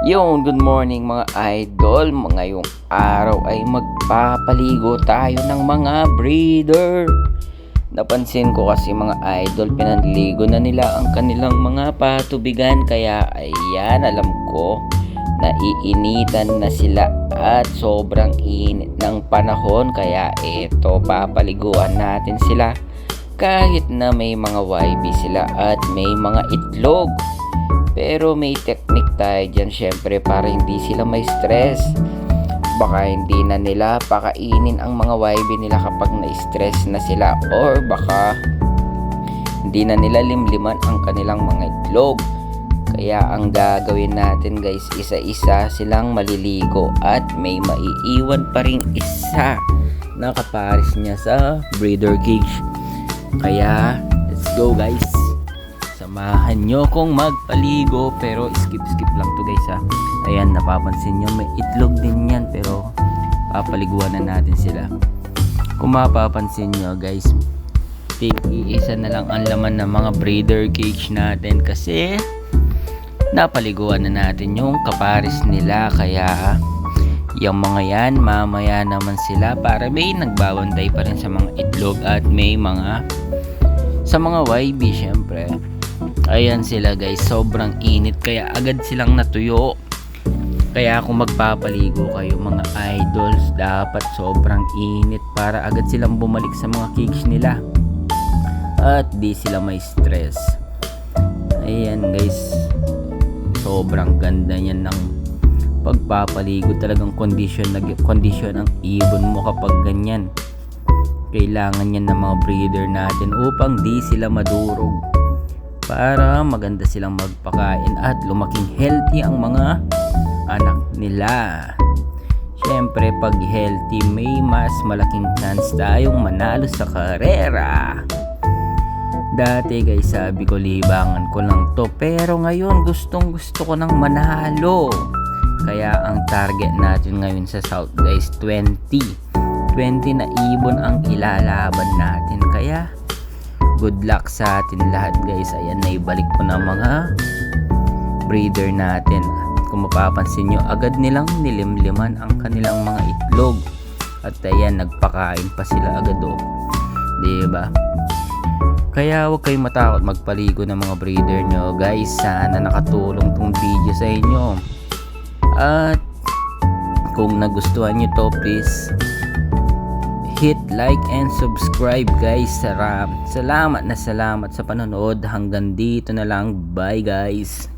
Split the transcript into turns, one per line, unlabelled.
Good morning mga idol. Ngayong araw ay magpapaligo tayo ng mga breeder. Napansin ko kasi mga idol, pinanligo na nila ang kanilang mga patubigan. Kaya ayan, alam ko naiinitan na sila at sobrang init ng panahon. Kaya eto, papaliguan natin sila. Kahit na may mga YB sila at may mga itlog. Pero may technique tayo dyan syempre para hindi sila may stress. Baka hindi na nila pakainin ang mga YB nila kapag na-stress na sila, or baka hindi na nila limliman ang kanilang mga itlog. Kaya ang gagawin natin guys, isa-isa silang maliligo at may maiiwan pa ring isa na kapares niya sa breeder cage. Kaya let's go guys, samahan nyo kong magpaligo. Pero skip lang to guys ha. Ayan, napapansin nyo may itlog din yan, pero papaliguan na natin sila. Kung mapapansin nyo guys, iisa na lang ang laman ng mga breeder cage natin kasi napaliguan na natin yung kapares nila. Kaya yung mga yan, mamaya naman sila, para may nagbabantay pa rin sa mga itlog at may mga sa mga YB syempre. Ayan sila guys, sobrang init kaya agad silang natuyo. Kaya kung magpapaligo kayo mga idols, dapat sobrang init para agad silang bumalik sa mga cage nila at di sila may stress. Ayan guys, sobrang ganda niyan ng pagpapaligo. Talagang condition ang ibon mo kapag ganyan. Kailangan yan ng mga breeder natin upang di sila madurog, para maganda silang magpakain at lumaking healthy ang mga anak nila. Syempre pag healthy, may mas malaking chance tayong manalo sa karera. Dati guys, sabi ko libangan ko lang to, pero ngayon gustong gusto ko nang manalo. Kaya ang target natin ngayon sa South guys, 20 na ibon ang ilalaban natin. Kaya good luck sa atin lahat guys. Ayan, naibalik ko na mga breeder natin. Kung mapapansin nyo, agad nilang nilimliman ang kanilang mga itlog. At ayan, nagpakain pa sila agad diba? Kaya huwag kayong matakot magpaligo ng mga breeder nyo guys. Sana nakatulong tong video sa inyo. At kung nagustuhan nyo to, please hit like and subscribe guys. Salamat sa panonood. Hanggang dito na lang. Bye guys.